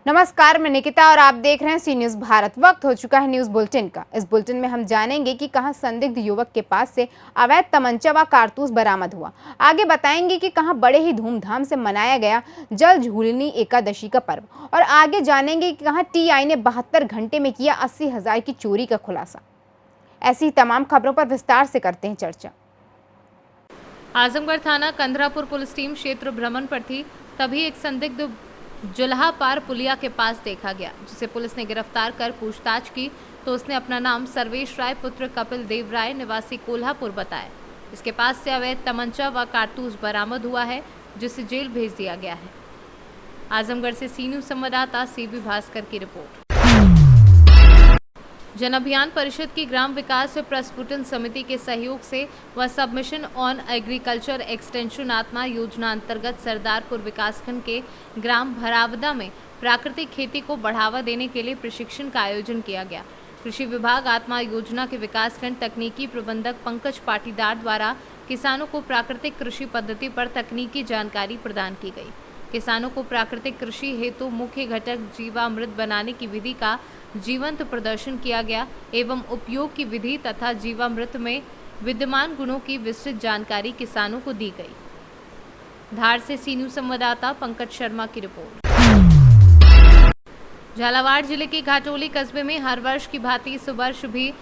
नमस्कार, मैं निकिता और आप देख रहे हैं सी न्यूज भारत। वक्त हो चुका है न्यूज बुलेटिन का। इस बुलेटिन में हम जानेंगे कि कहां संदिग्ध युवक के पास से अवैध तमंचा व कारतूस बरामद हुआ। आगे बताएंगे कि कहां बड़े ही धूमधाम से मनाया गया जल झूलनी एकादशी का पर्व, और आगे जानेंगे कि कहां टीआई ने 72 घंटे में किया 80,000 की चोरी का खुलासा। ऐसी तमाम खबरों पर विस्तार से करते हैं चर्चा। आजमगढ़ थाना कंधरापुर पुलिस टीम क्षेत्र भ्रमण पर थी, तभी एक संदिग्ध जुल्हा पार पुलिया के पास देखा गया, जिसे पुलिस ने गिरफ्तार कर पूछताछ की तो उसने अपना नाम सर्वेश राय पुत्र कपिल देव राय निवासी कोल्हापुर बताया। इसके पास से अवैध तमंचा व कारतूस बरामद हुआ है, जिसे जेल भेज दिया गया है। आजमगढ़ से सी न्यूज संवाददाता सीबी भास्कर की रिपोर्ट। जन अभियान परिषद की ग्राम विकास प्रस्फुटन समिति के सहयोग से व सबमिशन ऑन एग्रीकल्चर एक्सटेंशन आत्मा योजना अंतर्गत सरदारपुर विकासखंड के ग्राम भरावदा में प्राकृतिक खेती को बढ़ावा देने के लिए प्रशिक्षण का आयोजन किया गया। कृषि विभाग आत्मा योजना के विकासखंड तकनीकी प्रबंधक पंकज पाटीदार द्वारा किसानों को प्राकृतिक कृषि पद्धति पर तकनीकी जानकारी प्रदान की गई। किसानों को प्राकृतिक कृषि हेतु मुख्य घटक जीवामृत बनाने की विधि का जीवंत प्रदर्शन किया गया एवं उपयोग की विधि तथा जीवामृत में विद्यमान गुणों की विस्तृत जानकारी किसानों को दी गई। धार से सी न्यूज संवाददाता पंकज शर्मा की रिपोर्ट। झालावाड़ जिले के घाटोली कस्बे में हर वर्ष की भांति इस वर्ष भी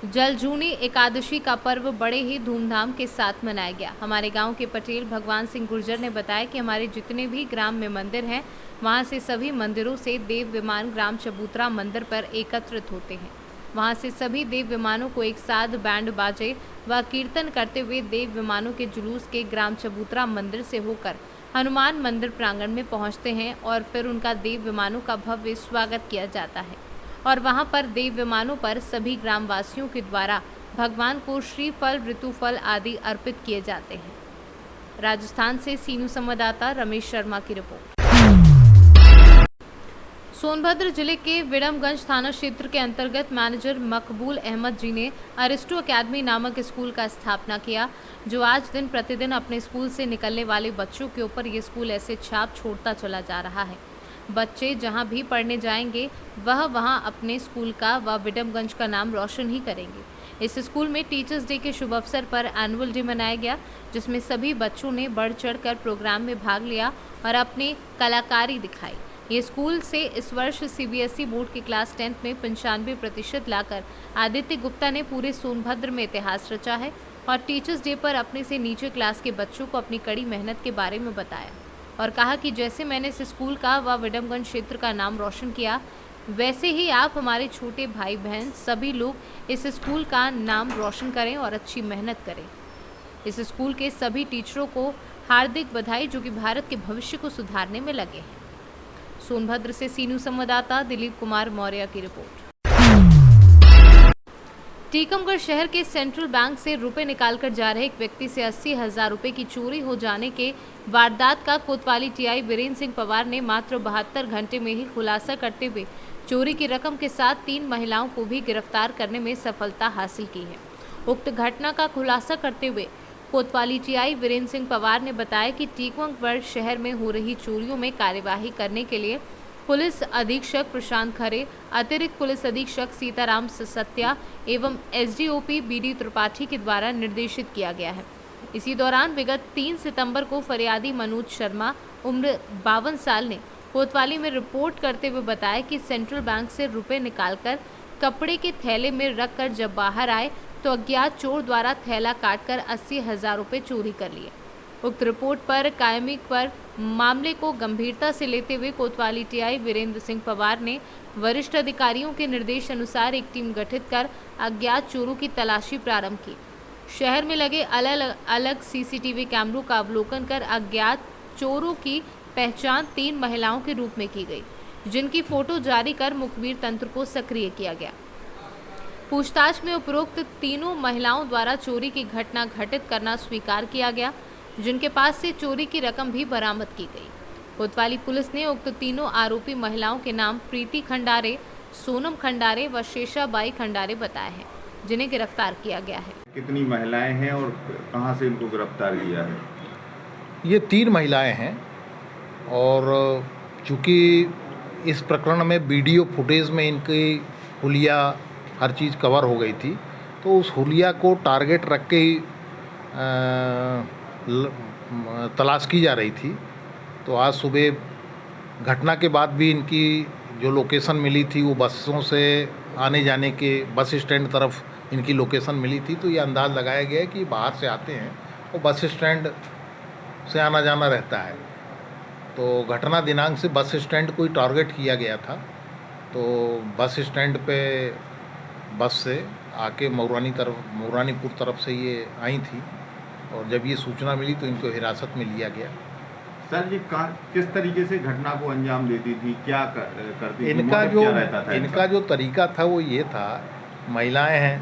जलझूनी एकादशी का पर्व बड़े ही धूमधाम के साथ मनाया गया। हमारे गांव के पटेल भगवान सिंह गुर्जर ने बताया कि हमारे जितने भी ग्राम में मंदिर हैं, वहां से सभी मंदिरों से देव विमान ग्राम चबूतरा मंदिर पर एकत्रित होते हैं। वहां से सभी देव विमानों को एक साथ बैंड बाजे व कीर्तन करते हुए देव विमानों के जुलूस के ग्राम चबूतरा मंदिर से होकर हनुमान मंदिर प्रांगण में पहुंचते हैं और फिर उनका देव विमानों का भव्य स्वागत किया जाता है और वहां पर देव विमानों पर सभी ग्रामवासियों के द्वारा भगवान को श्रीफल ऋतुफल आदि अर्पित किए जाते हैं। राजस्थान से सीनू संवाददाता रमेश शर्मा की रिपोर्ट। सोनभद्र जिले के विडमगंज थाना क्षेत्र के अंतर्गत मैनेजर मकबूल अहमद जी ने अरिस्टो अकेडमी नामक स्कूल का स्थापना किया, जो आज दिन प्रतिदिन अपने स्कूल से निकलने वाले बच्चों के ऊपर ये स्कूल ऐसे छाप छोड़ता चला जा रहा है। बच्चे जहां भी पढ़ने जाएंगे वह वहां अपने स्कूल का व विडमगंज का नाम रोशन ही करेंगे। इस स्कूल में टीचर्स डे के शुभ अवसर पर एनुअल डे मनाया गया, जिसमें सभी बच्चों ने बढ़ चढ़कर प्रोग्राम में भाग लिया और अपनी कलाकारी दिखाई। ये स्कूल से इस वर्ष सीबीएसई बोर्ड की क्लास 10 में 95% लाकर आदित्य गुप्ता ने पूरे सोनभद्र में इतिहास रचा है और टीचर्स डे पर अपने से नीचे क्लास के बच्चों को अपनी कड़ी मेहनत के बारे में बताया और कहा कि जैसे मैंने इस स्कूल का व विडमगंज क्षेत्र का नाम रोशन किया, वैसे ही आप हमारे छोटे भाई बहन सभी लोग इस स्कूल का नाम रोशन करें और अच्छी मेहनत करें। इस स्कूल के सभी टीचरों को हार्दिक बधाई, जो कि भारत के भविष्य को सुधारने में लगे हैं। सोनभद्र से सीनू संवाददाता दिलीप कुमार मौर्य की रिपोर्ट। टीकमगढ़ शहर के सेंट्रल बैंक से रुपए निकालकर जा रहे एक व्यक्ति से 80,000 रुपए की चोरी हो जाने के वारदात का कोतवाली टीआई वीरेंद्र सिंह पवार ने मात्र 72 घंटे में ही खुलासा करते हुए चोरी की रकम के साथ 3 महिलाओं को भी गिरफ्तार करने में सफलता हासिल की है। उक्त घटना का खुलासा करते हुए कोतवाली टीआई वीरेंद्र सिंह पवार ने बताया कि टीकमगढ़ शहर में हो रही चोरियों में कार्यवाही करने के लिए पुलिस अधीक्षक प्रशांत खरे, अतिरिक्त पुलिस अधीक्षक सीताराम सत्या एवं एसडीओपी बीडी त्रिपाठी के द्वारा निर्देशित किया गया है। इसी दौरान विगत 3 सितंबर को फरियादी मनोज शर्मा उम्र 52 साल ने कोतवाली में रिपोर्ट करते हुए बताया कि सेंट्रल बैंक से रुपए निकालकर कपड़े के थैले में रखकर जब बाहर आए तो अज्ञात चोर द्वारा थैला काटकर 80,000 रुपए चोरी कर लिए। उक्त रिपोर्ट पर कायमी पर मामले को गंभीरता से लेते हुए कोतवाली टीआई वीरेंद्र सिंह पवार ने वरिष्ठ अधिकारियों के निर्देश अनुसार एक टीम गठित कर अज्ञात चोरों की तलाशी प्रारंभ की। शहर में लगे अलग अलग सीसीटीवी कैमरों का अवलोकन कर अज्ञात चोरों की पहचान 3 महिलाओं के रूप में की गई, जिनकी फोटो जारी कर मुखबिर तंत्र को सक्रिय किया गया। पूछताछ में उपरोक्त तीनों महिलाओं द्वारा चोरी की घटना घटित करना स्वीकार किया गया, जिनके पास से चोरी की रकम भी बरामद की गई। कोतवाली पुलिस ने उक्त तीनों आरोपी महिलाओं के नाम प्रीति खंडारे, सोनम खंडारे व शेषाबाई खंडारे बताए हैं, जिन्हें गिरफ्तार किया गया है। कितनी महिलाएं हैं और कहां से इनको गिरफ्तार किया है? ये 3 महिलाएं हैं और चूँकि इस प्रकरण में वीडियो फुटेज में इनकी हुलिया हर चीज़ कवर हो गई थी, तो उस हुलिया को टारगेट रख के ही तलाश की जा रही थी। तो आज सुबह घटना के बाद भी इनकी जो लोकेशन मिली थी वो बसों से आने जाने के बस स्टैंड तरफ इनकी लोकेशन मिली थी, तो ये अंदाज़ लगाया गया है कि बाहर से आते हैं और बस स्टैंड से आना जाना रहता है। तो घटना दिनांक से बस स्टैंड को ही टारगेट किया गया था। तो बस स्टैंड पे बस से आके मऊरानीपुर तरफ से ये आई थी और जब ये सूचना मिली तो इनको हिरासत में लिया गया। सर ये किस तरीके से घटना को अंजाम देती थी, क्या करती थी, इनका जो तरीका था वो ये था, महिलाएं हैं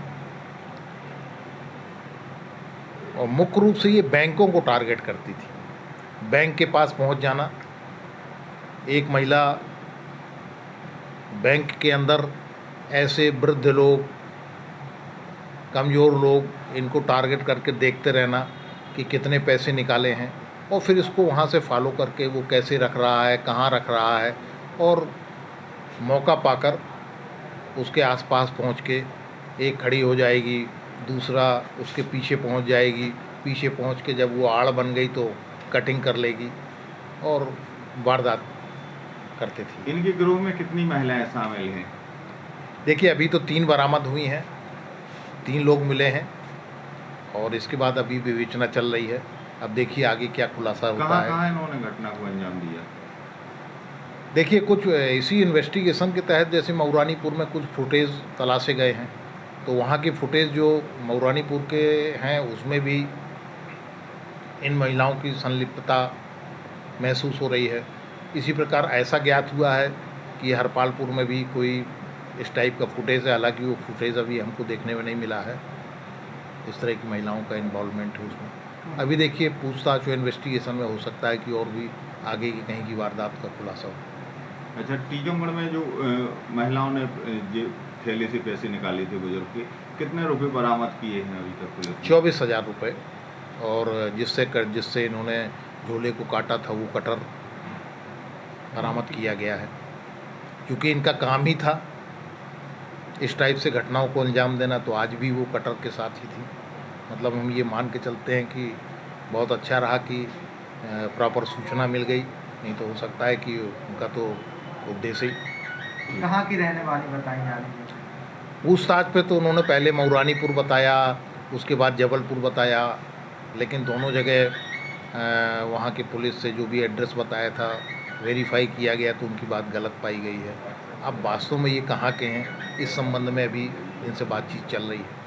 और मुख्य रूप से ये बैंकों को टारगेट करती थी। बैंक के पास पहुंच जाना, एक महिला बैंक के अंदर ऐसे वृद्ध लोग, कमज़ोर लोग, इनको टारगेट करके देखते रहना कि कितने पैसे निकाले हैं और फिर इसको वहाँ से फॉलो करके वो कैसे रख रहा है, कहाँ रख रहा है, और मौका पाकर उसके आसपास पहुँच के एक खड़ी हो जाएगी, दूसरा उसके पीछे पहुँच जाएगी, पीछे पहुँच के जब वो आड़ बन गई तो कटिंग कर लेगी और वारदात करते थे। इनके गिरोह में कितनी महिलाएं शामिल हैं? देखिए अभी तो 3 बरामद हुई हैं, 3 लोग मिले हैं और इसके बाद अभी विवेचना चल रही है। अब देखिए आगे क्या खुलासा होता है। कहाँ इन्होंने घटना को अंजाम दिया? देखिए कुछ इसी इन्वेस्टिगेशन के तहत जैसे मऊरानीपुर में कुछ फुटेज तलाशे गए हैं, तो वहाँ के फुटेज जो मऊरानीपुर के हैं उसमें भी इन महिलाओं की संलिप्तता महसूस हो रही है। इसी प्रकार ऐसा ज्ञात हुआ है कि हरपालपुर में भी कोई इस टाइप का फुटेज है, हालांकि वो फुटेज अभी हमको देखने में नहीं मिला है। इस तरह की महिलाओं का इन्वॉल्वमेंट है उसमें। अभी देखिए पूछताछ और इन्वेस्टिगेशन में हो सकता है कि और भी आगे की कहीं की वारदात का खुलासा हो। अच्छा, टीकमगढ़ में जो महिलाओं ने जो थैले से पैसे निकाले थे बुजुर्ग के, कितने रुपए बरामद किए हैं अभी तक पुलिस ने? 24,000 रुपये, और जिससे इन्होंने झोले को काटा था वो कटर बरामद किया गया है। क्योंकि इनका काम ही था इस टाइप से घटनाओं को अंजाम देना, तो आज भी वो कटर के साथ ही थी। मतलब हम ये मान के चलते हैं कि बहुत अच्छा रहा कि प्रॉपर सूचना मिल गई, नहीं तो हो सकता है कि उनका तो उद्देश्य ही। कहाँ की रहने वाली बताई जा रही है? पूछताछ पे तो उन्होंने पहले मऊरानीपुर बताया, उसके बाद जबलपुर बताया, लेकिन दोनों जगह वहाँ की पुलिस से जो भी एड्रेस बताया था वेरीफाई किया गया तो उनकी बात गलत पाई गई है। अब वास्तव में ये कहाँ के हैं इस संबंध में अभी इनसे बातचीत चल रही है।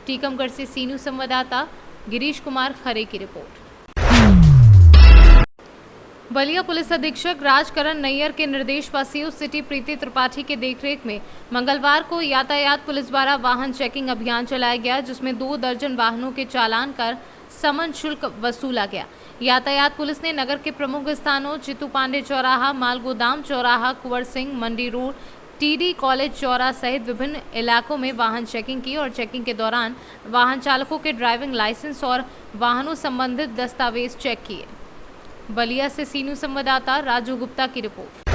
टीकमगढ़ से सीनू संवाददाता गिरीश कुमार खरे की रिपोर्ट। बलिया पुलिस अधीक्षक राजकरण नैयर के निर्देश पर सीयू सिटी प्रीति त्रिपाठी के देखरेख में मंगलवार को यातायात पुलिस द्वारा वाहन चेकिंग अभियान चलाया गया, जिसमें 2 दर्जन वाहनों के चालान कर समन शुल्क वसूला गया। यातायात पुलिस ने नगर के प्रमुख स्थानों चित्तू पांडे चौराहा, मालगोदाम चौराहा, कुंवर सिंह मंडी रोड, टीडी कॉलेज चौराहा सहित विभिन्न इलाकों में वाहन चेकिंग की और चेकिंग के दौरान वाहन चालकों के ड्राइविंग लाइसेंस और वाहनों संबंधित दस्तावेज चेक किए। बलिया से सीनू संवाददाता राजू गुप्ता की रिपोर्ट।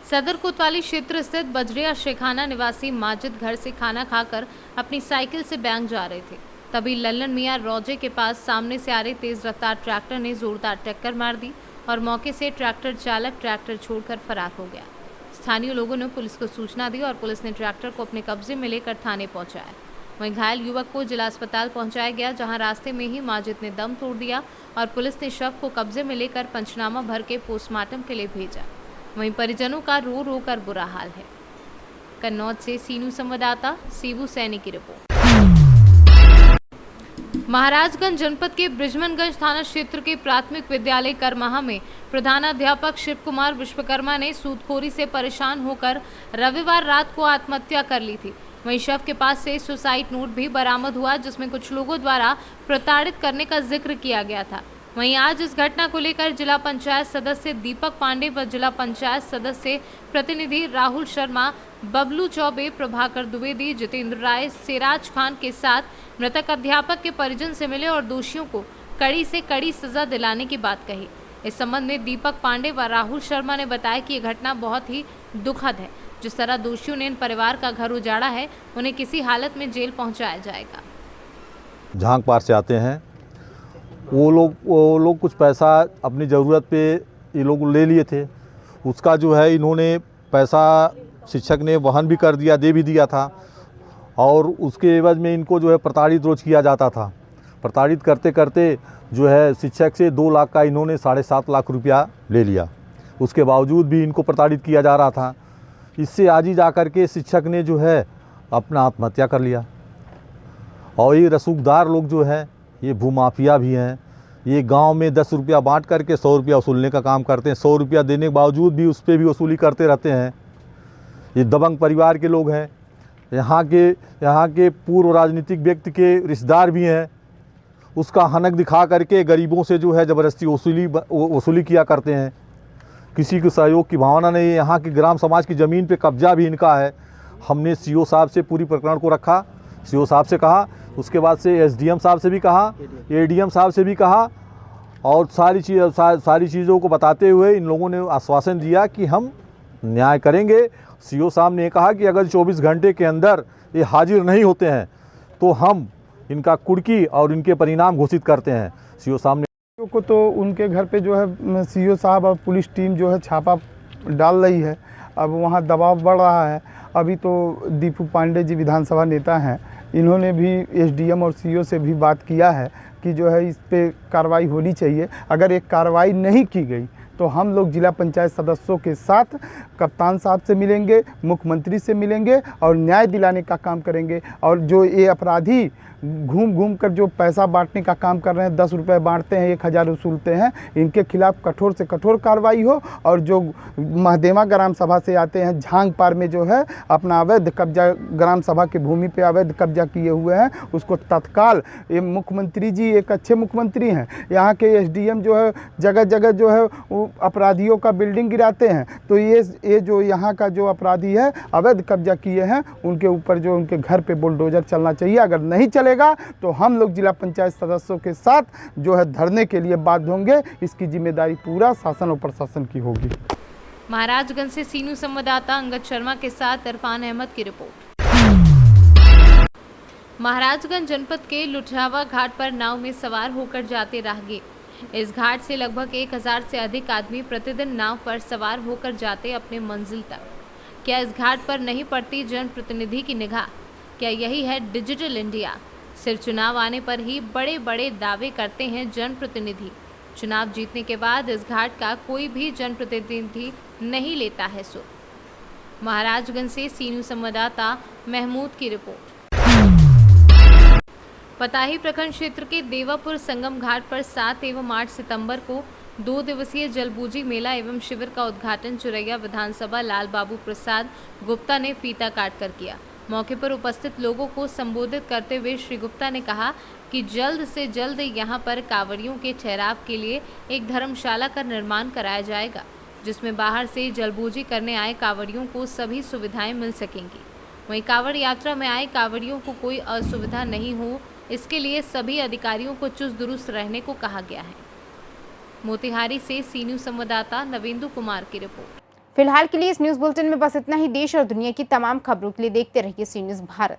सदर कोतवाली क्षेत्र स्थित बजरिया शेखाना निवासी माजिद घर से खाना खाकर अपनी साइकिल से बैंक जा रहे थे, तभी लल्लन मियां रोजे के पास सामने से आ रहे तेज रफ्तार ट्रैक्टर ने जोरदार टक्कर मार दी और मौके से ट्रैक्टर चालक ट्रैक्टर छोड़कर फरार हो गया। स्थानीय लोगों ने पुलिस को सूचना दी और पुलिस ने ट्रैक्टर को अपने कब्जे में लेकर थाने पहुंचाया। वहीं घायल युवक को जिला अस्पताल पहुंचाया गया, जहां रास्ते में ही माजिद ने दम तोड़ दिया और पुलिस ने शव को कब्जे में लेकर पंचनामा भर के पोस्टमार्टम के लिए भेजा। वहीं परिजनों का रो रो कर बुरा हाल है। कन्नौज से सीनू संवाददाता सीबू सैनी की रिपोर्ट। महाराजगंज जनपद के बृजमनगंज थाना क्षेत्र के प्राथमिक विद्यालय करमाहा में प्रधानाध्यापक शिव कुमार विश्वकर्मा ने सूदखोरी से परेशान होकर रविवार रात को आत्महत्या कर ली थी। वहीं शव के पास से सुसाइड नोट भी बरामद हुआ, जिसमें कुछ लोगों द्वारा प्रताड़ित करने का जिक्र किया गया था। वहीं आज इस घटना को लेकर जिला पंचायत सदस्य दीपक पांडे व जिला पंचायत सदस्य प्रतिनिधि राहुल शर्मा, बबलू चौबे, प्रभाकर द्विवेदी, जितेंद्र राय, सिराज खान के साथ मृतक अध्यापक के परिजन से मिले और दोषियों को कड़ी से कड़ी सजा दिलाने की बात कही। इस संबंध में दीपक पांडे व राहुल शर्मा ने बताया कि ये घटना बहुत ही दुखद है। जिस तरह दोषियों ने इन परिवार का घर उजाड़ा है, उन्हें किसी हालत में जेल पहुंचाया जाएगा। झांग पार से आते हैं, वो लोग कुछ पैसा अपनी ज़रूरत पे ये लोग ले लिए थे। उसका जो है इन्होंने पैसा शिक्षक ने वहन भी कर दिया, दे भी दिया था, और उसके एवज में इनको जो है प्रताड़ित रोज किया जाता था। प्रताड़ित करते करते जो है शिक्षक से 2 लाख का इन्होंने 7.5 लाख रुपया ले लिया। उसके बावजूद भी इनको प्रताड़ित किया जा रहा था। इससे आज ही जा कर के शिक्षक ने जो है अपना आत्महत्या कर लिया। और ये रसूखदार लोग जो है ये भूमाफिया भी हैं। ये गांव में 10 रुपया बांट करके 100 रुपया वसूलने का काम करते हैं। 100 रुपया देने के बावजूद भी उस पर भी वसूली करते रहते हैं। ये दबंग परिवार के लोग हैं। यहाँ के पूर्व राजनीतिक व्यक्ति के रिश्तेदार भी हैं। उसका हनक दिखा करके गरीबों से जो है ज़बरदस्ती वसूली किया करते हैं। किसी के सहयोग की भावना नहीं है। यहाँ की ग्राम समाज की ज़मीन पे कब्जा भी इनका है। हमने सीओ साहब से पूरी प्रकरण को रखा, सीओ साहब से कहा, उसके बाद से एसडीएम साहब से भी कहा, एडीएम साहब से भी कहा, और सारी चीज़ों को बताते हुए इन लोगों ने आश्वासन दिया कि हम न्याय करेंगे। सीओ साहब ने कहा कि अगर 24 घंटे के अंदर ये हाजिर नहीं होते हैं तो हम इनका कुर्की और इनके परिणाम घोषित करते हैं। सीओ साहब ने को तो उनके घर पे जो है सीओ साहब और पुलिस टीम जो है छापा डाल रही है। अब वहाँ दबाव बढ़ रहा है। अभी तो दीपू पांडे जी विधानसभा नेता हैं, इन्होंने भी एसडीएम और सीओ से भी बात किया है कि जो है इस पे कार्रवाई होनी चाहिए। अगर एक कार्रवाई नहीं की गई तो हम लोग जिला पंचायत सदस्यों के साथ कप्तान साहब से मिलेंगे, मुख्यमंत्री से मिलेंगे और न्याय दिलाने का काम करेंगे। और जो ये अपराधी घूम कर जो पैसा बांटने का काम कर रहे हैं, 10 रुपये बांटते हैं, 1000 वसूलते हैं, इनके खिलाफ कठोर से कठोर कार्रवाई हो। और जो महदेवा ग्राम सभा से आते हैं, झांग पार में जो है अपना अवैध कब्जा, ग्राम सभा की भूमि पे अवैध कब्जा किए हुए हैं, उसको तत्काल, ये मुख्यमंत्री जी एक अच्छे मुख्यमंत्री हैं। यहाँ के एसडीएम जो है जगह जगह जो है वो अपराधियों का बिल्डिंग गिराते हैं। तो ये जो यहाँ का जो अपराधी है अवैध कब्जा किए हैं, उनके ऊपर जो उनके घर पे बुलडोजर चलना चाहिए। अगर नहीं चलेगा तो हम लोग जिला पंचायत सदस्यों के साथ जो है धरने के लिए बाध्य होंगे। इसकी जिम्मेदारी पूरा शासन और प्रशासन की होगी। महाराजगंज से सीनू संवाददाता अंगद शर्मा के साथ इरफान अहमद की रिपोर्ट। महाराजगंज जनपद के लुठरावा घाट पर नाव में सवार होकर जाते राहगीर। इस घाट से लगभग 1000 से अधिक आदमी प्रतिदिन नाव पर सवार होकर जाते अपने मंजिल तक। क्या इस घाट पर नहीं पड़ती जनप्रतिनिधि की निगाह? क्या यही है डिजिटल इंडिया? सिर्फ चुनाव आने पर ही बड़े बड़े दावे करते हैं जनप्रतिनिधि। चुनाव जीतने के बाद इस घाट का कोई भी जनप्रतिनिधि नहीं लेता है सुर। महाराजगंज से सीनू संवाददाता महमूद की रिपोर्ट। पताही प्रखंड क्षेत्र के देवापुर संगम घाट पर 7 एवं 8 सितंबर को 2 दिवसीय जलबूजी मेला एवं शिविर का उद्घाटन चुरैया विधानसभा लाल बाबू प्रसाद गुप्ता ने फीता काट कर किया। मौके पर उपस्थित लोगों को संबोधित करते हुए श्री गुप्ता ने कहा कि जल्द से जल्द यहां पर कांवड़ियों के ठहराव के लिए एक धर्मशाला का निर्माण कराया जाएगा, जिसमें बाहर से जलबूजी करने आए कांवड़ियों को सभी सुविधाएं मिल सकेंगी। वहीं कांवड़ यात्रा में आए कांवड़ियों को कोई असुविधा नहीं हो, इसके लिए सभी अधिकारियों को चुस्त दुरुस्त रहने को कहा गया है। मोतिहारी से सीनू संवाददाता नवेंदु कुमार की रिपोर्ट। फिलहाल के लिए इस न्यूज़ बुलेटिन में बस इतना ही। देश और दुनिया की तमाम खबरों के लिए देखते रहिए सी न्यूज़ भारत।